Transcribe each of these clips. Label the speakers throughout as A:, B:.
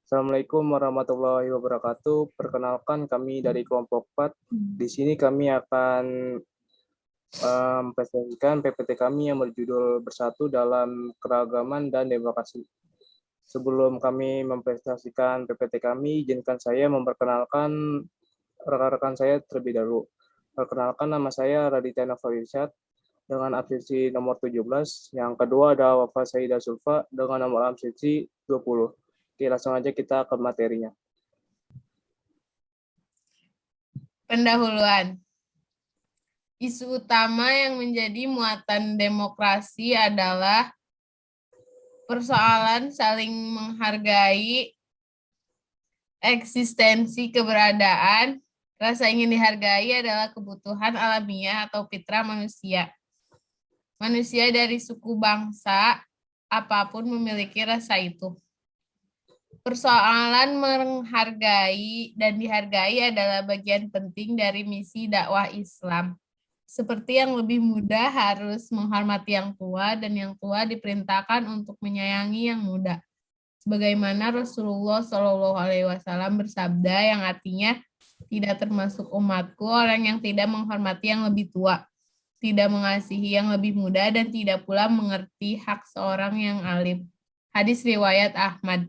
A: Assalamualaikum warahmatullahi wabarakatuh. Perkenalkan kami dari kelompok 4. Di sini kami akan mempresentasikan PPT kami yang berjudul Bersatu dalam Keragaman dan Demokrasi. Sebelum kami mempresentasikan PPT kami, izinkan saya memperkenalkan rekan-rekan saya terlebih dahulu. Perkenalkan, nama saya Raditya Nova dengan absensi nomor 17. Yang kedua ada Wafa Sayyidah Sulfa dengan nomor absensi 20. Oke, langsung aja kita ke materinya.
B: Pendahuluan. Isu utama yang menjadi muatan demokrasi adalah persoalan saling menghargai, eksistensi keberadaan, rasa ingin dihargai adalah kebutuhan alamiah atau fitrah manusia. Manusia dari suku bangsa apapun memiliki rasa itu. Persoalan menghargai dan dihargai adalah bagian penting dari misi dakwah Islam. Seperti yang lebih muda harus menghormati yang tua dan yang tua diperintahkan untuk menyayangi yang muda. Sebagaimana Rasulullah SAW bersabda yang artinya tidak termasuk umatku orang yang tidak menghormati yang lebih tua, tidak mengasihi yang lebih muda, dan tidak pula mengerti hak seorang yang alim. Hadis riwayat Ahmad.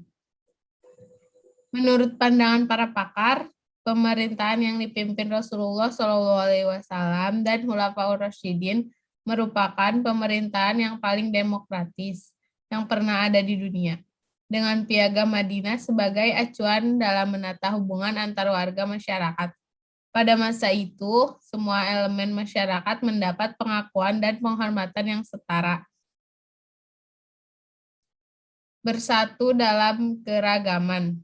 B: Menurut pandangan para pakar, pemerintahan yang dipimpin Rasulullah SAW dan Khulafaur Rasyidin merupakan pemerintahan yang paling demokratis yang pernah ada di dunia, dengan Piagam Madinah sebagai acuan dalam menata hubungan antar warga masyarakat. Pada masa itu, semua elemen masyarakat mendapat pengakuan dan penghormatan yang setara. Bersatu dalam keragaman.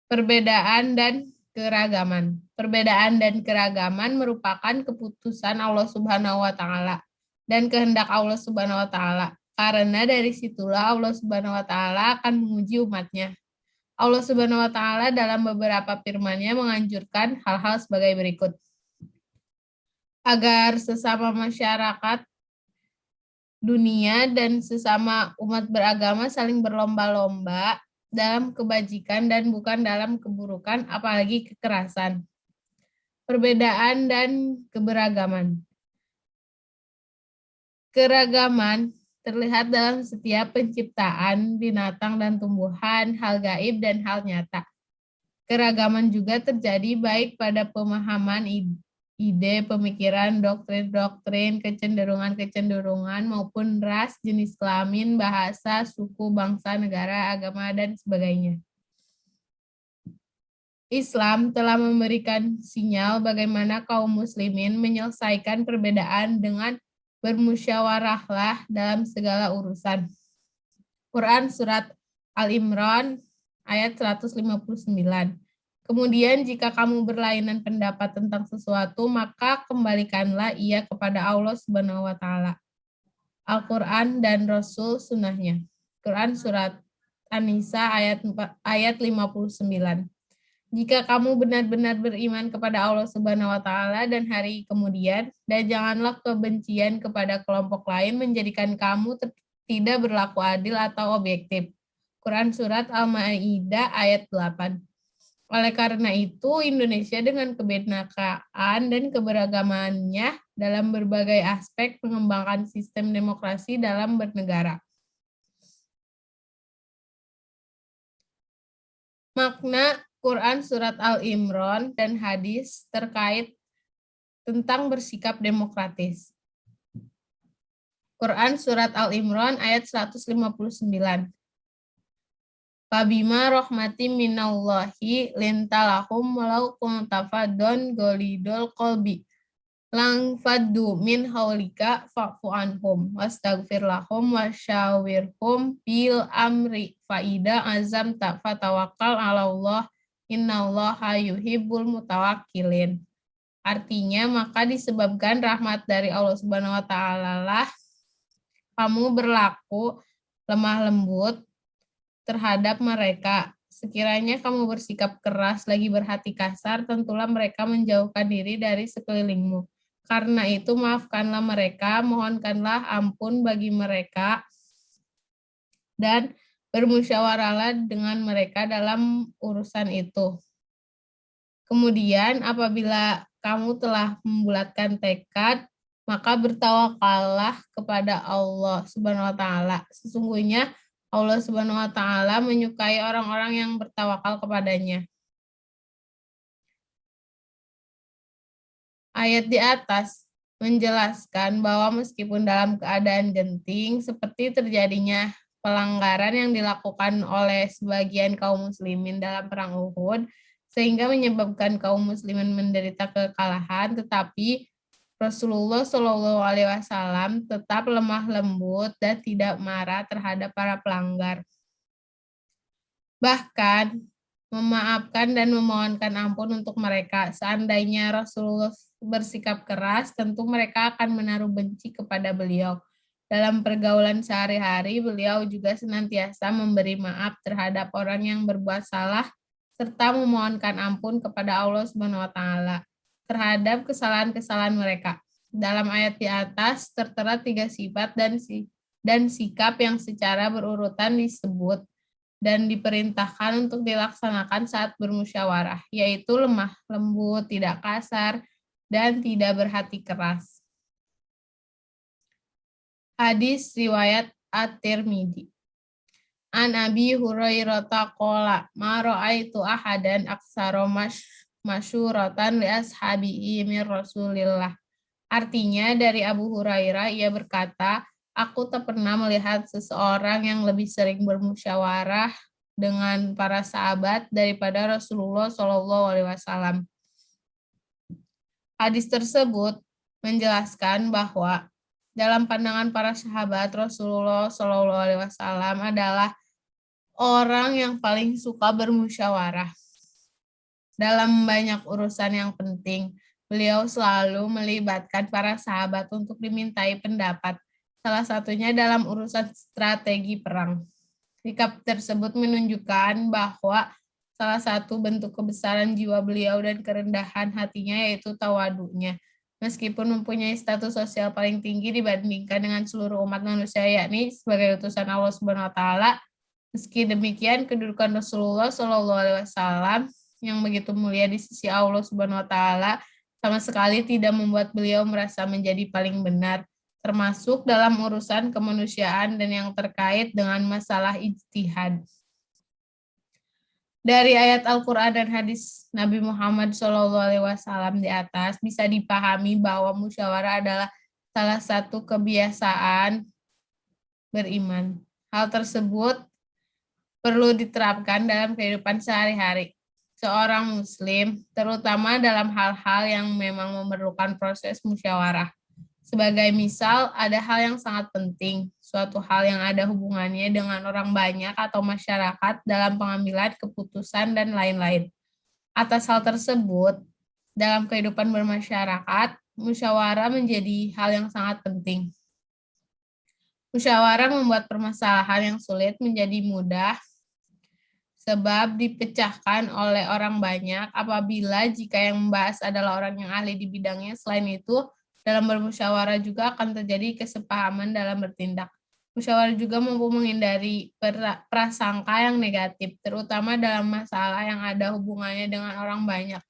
B: Perbedaan dan keragaman. Perbedaan dan keragaman merupakan keputusan Allah Subhanahu wa taala dan kehendak Allah Subhanahu wa taala. Karena dari situlah Allah Subhanahu wa taala akan menguji umatnya. Allah Subhanahu wa taala dalam beberapa firman-Nya menganjurkan hal-hal sebagai berikut. Agar sesama masyarakat dunia dan sesama umat beragama saling berlomba-lomba dalam kebajikan dan bukan dalam keburukan, apalagi kekerasan. Perbedaan dan keberagaman. Keragaman terlihat dalam setiap penciptaan binatang dan tumbuhan, hal gaib dan hal nyata. Keragaman juga terjadi baik pada pemahaman ide, pemikiran, doktrin-doktrin, kecenderungan-kecenderungan, maupun ras, jenis kelamin, bahasa, suku, bangsa, negara, agama, dan sebagainya. Islam telah memberikan sinyal bagaimana kaum muslimin menyelesaikan perbedaan dengan bermusyawarahlah dalam segala urusan. Quran Surat Al-Imran ayat 159. Kemudian jika kamu berlainan pendapat tentang sesuatu, maka kembalikanlah ia kepada Allah Subhanahu wa taala. Al-Quran dan Rasul sunnahnya. Quran Surat An-Nisa ayat 59. Jika kamu benar-benar beriman kepada Allah Subhanahu wa taala dan hari kemudian, dan janganlah kebencian kepada kelompok lain menjadikan kamu tidak berlaku adil atau objektif. Quran Surat Al-Ma'idah ayat 8. Oleh karena itu, Indonesia dengan kebinekaan dan keberagamannya dalam berbagai aspek mengembangkan sistem demokrasi dalam bernegara. Makna Quran Surat Al-Imran dan hadis terkait tentang bersikap demokratis. Quran Surat Al-Imran ayat 159. Fabima rahmati minallahi lintalahum walau kuntafadon golidol kolbi lang faddu min haulika fa'fu anhum wastaghfir lahum wasyawirhum bil amri faida azam ta fatawakkal ala Allah innallaha yuhibbul mutawakkilin. Artinya, maka disebabkan rahmat dari Allah Subhanahu wa taala lah kamu berlaku lemah lembut terhadap mereka. Sekiranya kamu bersikap keras lagi berhati kasar, tentulah mereka menjauhkan diri dari sekelilingmu. Karena itu maafkanlah mereka, mohonkanlah ampun bagi mereka, dan bermusyawarahlah dengan mereka dalam urusan itu. Kemudian apabila kamu telah membulatkan tekad, maka bertawakallah kepada Allah Subhanahu wa taala. Sesungguhnya Allah Subhanahu wa taala menyukai orang-orang yang bertawakal kepadanya. Ayat di atas menjelaskan bahwa meskipun dalam keadaan genting seperti terjadinya pelanggaran yang dilakukan oleh sebagian kaum muslimin dalam perang Uhud sehingga menyebabkan kaum muslimin menderita kekalahan, tetapi Rasulullah Shallallahu Alaihi Wasallam tetap lemah lembut dan tidak marah terhadap para pelanggar. Bahkan memaafkan dan memohonkan ampun untuk mereka. Seandainya Rasulullah bersikap keras, tentu mereka akan menaruh benci kepada beliau. Dalam pergaulan sehari-hari, beliau juga senantiasa memberi maaf terhadap orang yang berbuat salah, serta memohonkan ampun kepada Allah Subhanahu wa taala terhadap kesalahan-kesalahan mereka. Dalam ayat di atas tertera 3 sifat dan sikap yang secara berurutan disebut dan diperintahkan untuk dilaksanakan saat bermusyawarah, yaitu lemah lembut, tidak kasar, dan tidak berhati keras. Hadis riwayat At-Tirmidzi. An Abi Hurairah qala ma ra'aitu ahadan aksara masyuratan li ashabihi min Rasulillah. Artinya dari Abu Hurairah ia berkata, aku tak pernah melihat seseorang yang lebih sering bermusyawarah dengan para sahabat daripada Rasulullah Shallallahu Alaihi Wasallam. Hadis tersebut menjelaskan bahwa dalam pandangan para sahabat, Rasulullah Shallallahu Alaihi Wasallam adalah orang yang paling suka bermusyawarah dalam banyak urusan yang penting. Beliau selalu melibatkan para sahabat untuk dimintai pendapat, salah satunya dalam urusan strategi perang. Sikap tersebut menunjukkan bahwa salah satu bentuk kebesaran jiwa beliau dan kerendahan hatinya yaitu tawadunya. Meskipun mempunyai status sosial paling tinggi dibandingkan dengan seluruh umat manusia, yakni sebagai utusan Allah Subhanahu wa taala, meski demikian kedudukan Rasulullah Shallallahu alaihi wasallam yang begitu mulia di sisi Allah Subhanahu wa taala sama sekali tidak membuat beliau merasa menjadi paling benar, termasuk dalam urusan kemanusiaan dan yang terkait dengan masalah ijtihad. Dari ayat Al-Quran dan hadis Nabi Muhammad SAW di atas bisa dipahami bahwa musyawarah adalah salah satu kebiasaan beriman. Hal tersebut perlu diterapkan dalam kehidupan sehari-hari. Seorang muslim, terutama dalam hal-hal yang memang memerlukan proses musyawarah. Sebagai misal, ada hal yang sangat penting, suatu hal yang ada hubungannya dengan orang banyak atau masyarakat dalam pengambilan keputusan dan lain-lain. Atas hal tersebut, dalam kehidupan bermasyarakat, musyawarah menjadi hal yang sangat penting. Musyawarah membuat permasalahan yang sulit menjadi mudah, sebab dipecahkan oleh orang banyak apabila jika yang membahas adalah orang yang ahli di bidangnya. Selain itu, dalam bermusyawarah juga akan terjadi kesepahaman dalam bertindak. Musyawarah juga mampu menghindari prasangka yang negatif, terutama dalam masalah yang ada hubungannya dengan orang banyak.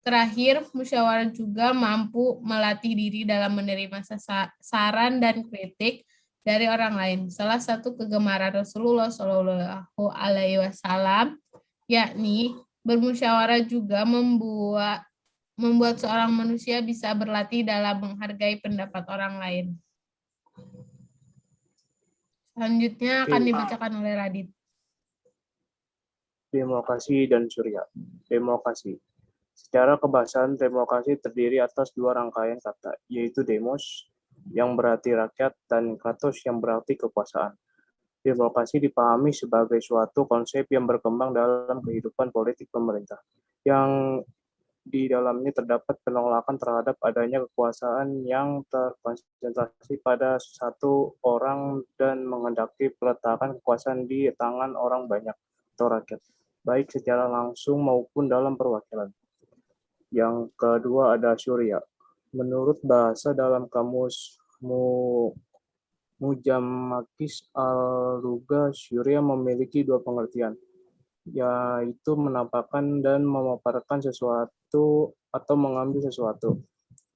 B: Terakhir, musyawarah juga mampu melatih diri dalam menerima saran dan kritik dari orang lain. Salah satu kegemaran Rasulullah Shallallahu Alaihi Wasallam, yakni bermusyawarah juga membuat seorang manusia bisa berlatih dalam menghargai pendapat orang lain. Selanjutnya akan dibacakan oleh Radit.
A: Demokrasi dan Surya. Demokrasi. Secara kebahasaan, demokrasi terdiri atas 2 rangkaian kata, yaitu demos, yang berarti rakyat, dan kratos, yang berarti kekuasaan. Demokrasi dipahami sebagai suatu konsep yang berkembang dalam kehidupan politik pemerintah, yang di dalamnya terdapat penolakan terhadap adanya kekuasaan yang terkonsentrasi pada satu orang dan menghendaki peletakan kekuasaan di tangan orang banyak atau rakyat, baik secara langsung maupun dalam perwakilan. Yang kedua ada Surya. Menurut bahasa dalam kamus Mujamakis al-Lugha Syria memiliki dua pengertian, yaitu menampakkan dan memaparkan sesuatu atau mengambil sesuatu.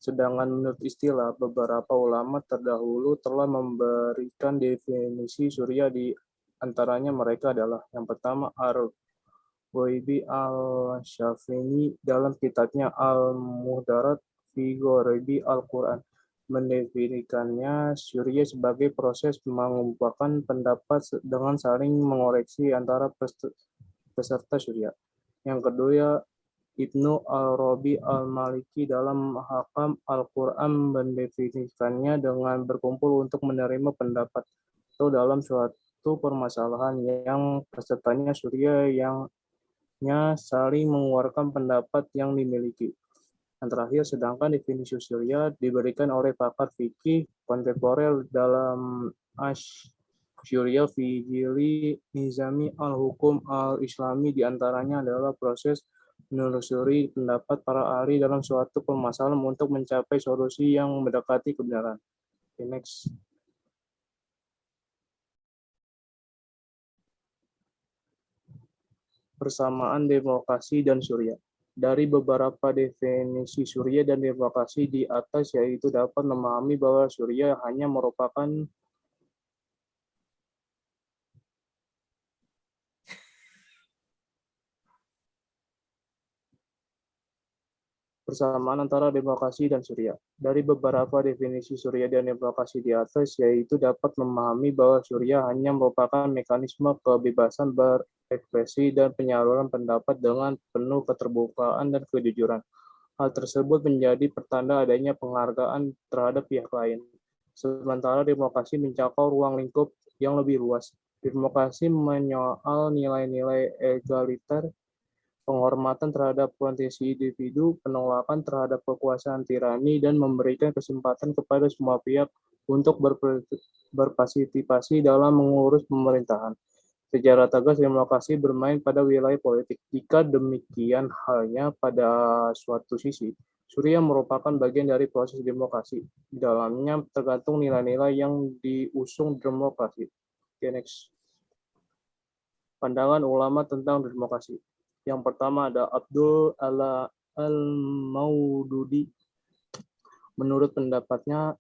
A: Sedangkan menurut istilah, beberapa ulama terdahulu telah memberikan definisi Syria, di antaranya mereka adalah yang pertama Ar-Ghaibi al-Syafini dalam kitabnya Al-Muhdarat fi Ghaibi Al-Quran mendefinisikannya Syria sebagai proses mengumpulkan pendapat dengan saling mengoreksi antara peserta Syria. Yang kedua, Ibnu Al-Rabi Al-Maliki dalam Hakam Al-Quran mendefinisikannya dengan berkumpul untuk menerima pendapat atau dalam suatu permasalahan yang pesertanya Syria yang saling mengeluarkan pendapat yang dimiliki. Yang terakhir, sedangkan definisi Syria diberikan oleh pakar fikih kontemporer dalam Syria fi Jili Nizami al-Hukum al-Islami, diantaranya adalah proses menelusuri pendapat para ahli dalam suatu permasalahan untuk mencapai solusi yang mendekati kebenaran. Okay, next. Persamaan demokrasi dan Syria. Dari beberapa definisi Syria dan demokrasi di atas, yaitu dapat memahami bahwa Syria hanya merupakan persamaan antara demokrasi dan Syria. Dari beberapa definisi Syria dan demokrasi di atas, yaitu dapat memahami bahwa Syria hanya merupakan mekanisme kebebasan berekspresi dan penyaluran pendapat dengan penuh keterbukaan dan kejujuran. Hal tersebut menjadi pertanda adanya penghargaan terhadap pihak lain. Sementara demokrasi mencakup ruang lingkup yang lebih luas. Demokrasi menyoal nilai-nilai egaliter, penghormatan terhadap potensi individu, penolakan terhadap kekuasaan tirani, dan memberikan kesempatan kepada semua pihak untuk berpartisipasi dalam mengurus pemerintahan. Secara tegas, demokrasi bermain pada wilayah politik. Jika demikian halnya pada suatu sisi, Syria merupakan bagian dari proses demokrasi. Di dalamnya tergantung nilai-nilai yang diusung demokrasi. Okay, next. Pandangan ulama tentang demokrasi. Yang pertama ada Abdul Al-Maududi. Menurut pendapatnya,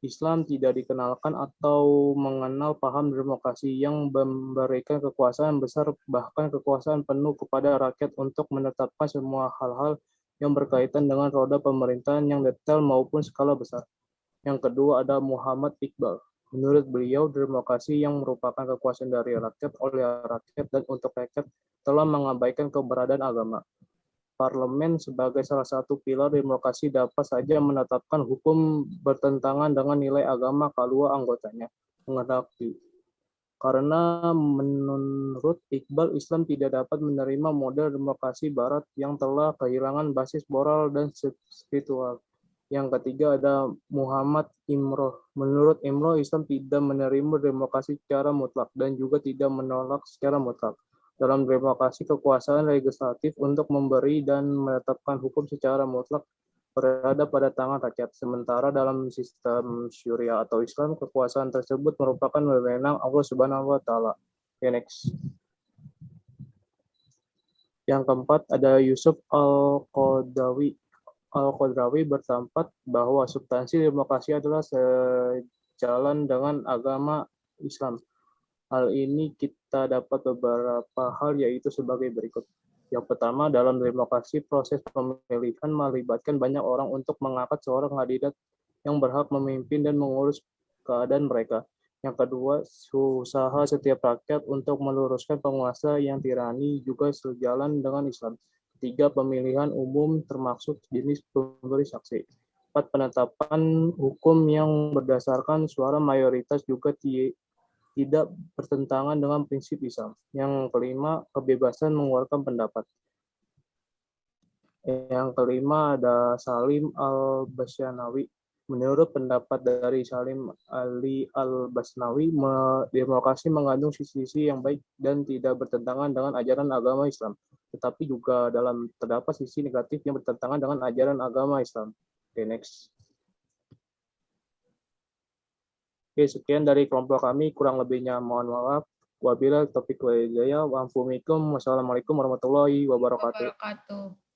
A: Islam tidak dikenalkan atau mengenal paham demokrasi yang memberikan kekuasaan besar, bahkan kekuasaan penuh kepada rakyat untuk menetapkan semua hal-hal yang berkaitan dengan roda pemerintahan yang detail maupun skala besar. Yang kedua ada Muhammad Iqbal. Menurut beliau, demokrasi yang merupakan kekuasaan dari rakyat, oleh rakyat, dan untuk rakyat telah mengabaikan keberadaan agama. Parlemen sebagai salah satu pilar demokrasi dapat saja menetapkan hukum bertentangan dengan nilai agama kedua anggotanya menghendaki. Karena menurut Iqbal, Islam tidak dapat menerima model demokrasi Barat yang telah kehilangan basis moral dan spiritual. Yang ketiga ada Muhammad Imroh. Menurut Imroh, Islam tidak menerima demokrasi secara mutlak dan juga tidak menolak secara mutlak. Dalam demokrasi, kekuasaan legislatif untuk memberi dan menetapkan hukum secara mutlak berada pada tangan rakyat. Sementara dalam sistem Syria atau Islam, kekuasaan tersebut merupakan wewenang Allah Subhanahu wa Ta'ala. Okay, next. Yang keempat ada Yusuf Al-Qadrawi. Al-Qadrawi berpendapat bahwa substansi demokrasi adalah sejalan dengan agama Islam. Hal ini kita dapat beberapa hal, yaitu sebagai berikut. Yang pertama, dalam demokrasi, proses pemilihan melibatkan banyak orang untuk mengangkat seorang kandidat yang berhak memimpin dan mengurus keadaan mereka. Yang kedua, usaha setiap rakyat untuk meluruskan penguasa yang tirani juga sejalan dengan Islam. Ketiga, pemilihan umum termasuk jenis pemberi saksi. Empat, penetapan hukum yang berdasarkan suara mayoritas juga tidak bertentangan dengan prinsip Islam. Yang kelima, kebebasan mengeluarkan pendapat. Yang kelima ada Salim Al-Basnawi. Menurut pendapat dari Salim Ali Al-Basnawi, demokrasi mengandung sisi-sisi yang baik dan tidak bertentangan dengan ajaran agama Islam. Tetapi juga terdapat sisi negatif yang bertentangan dengan ajaran agama Islam. Okay, next. Oke, sekian dari kelompok kami. Kurang lebihnya mohon maaf. Wabillahi taufiq wal hidayah. Wassalamualaikum warahmatullahi wabarakatuh.
B: Wabarakatuh.